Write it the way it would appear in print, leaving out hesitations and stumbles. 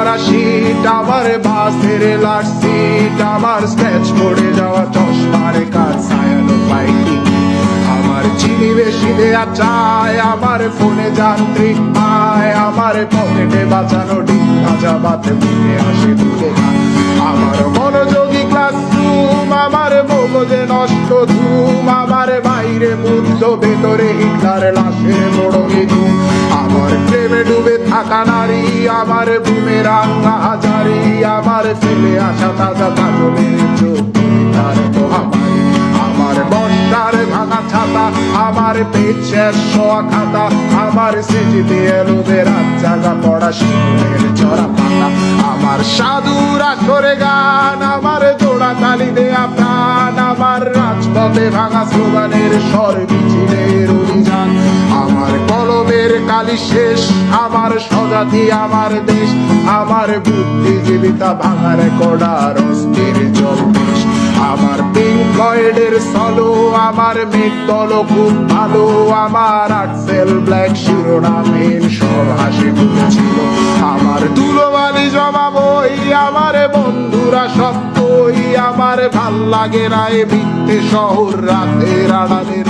করা শীত, আমার বাসের লাস্ট সিট, আমার স্ক্র্যাচ পড়ে যাওয়া চশমার কাজ, ছায়ানো পাইনি আমার চিনি বেশি দেয়া চায়, আমার ফোনে যান্ত্রিক পায়, আমার পকেটে বাঁচানো ডিম ভাজা বাতে মুখে আসে তুলে খায়। আমার মনোযোগী ক্লাসরুম, আমার মগজে নষ্ট ধুম, আমার বাইরে বুদ্ধ ভেতরে হিটলার লাশের বড় ধুম। আমার প্রেমে ডুবে থাকা নারী, আমার বুমেরাং হাজারি, আমার ফেলে আসা তাজা কাজলের চোখ তার মহামারী। আমার বর্ষার ভাঙা ছাতা, আমার পেট শেষ শোয়া খাতা, আমার সেজিতে এলোদের জায়গা পড়া শিশুদের চড়া পাতা। আমার সাধুর আসরে গান, আমার জোড়া তালি দেয়া প্রাণ, আমার রাজপথে ভাঙা স্লোগানের স্বর মিছিলের অভিযান। আমার কলমের কালি শেষ, আমার স্বজাতি আমার দেশ, আমার বুদ্ধিজীবিতা ভাঙার কড়ার অস্থির জলদেশ। আমার পিঙ্ক ফ্লয়েডের সলো, আমার মেঘ দল খুব ভালো, আমার আর্টসেল ব্ল্যাক শিরোনামের সব হাসি ছিল। আমার ধুলোবালি জমা বই, আমার বন্ধুরা সব কই, আমার ভাল লাগে না এ মিথ্যে শহর রাতের আড়ালের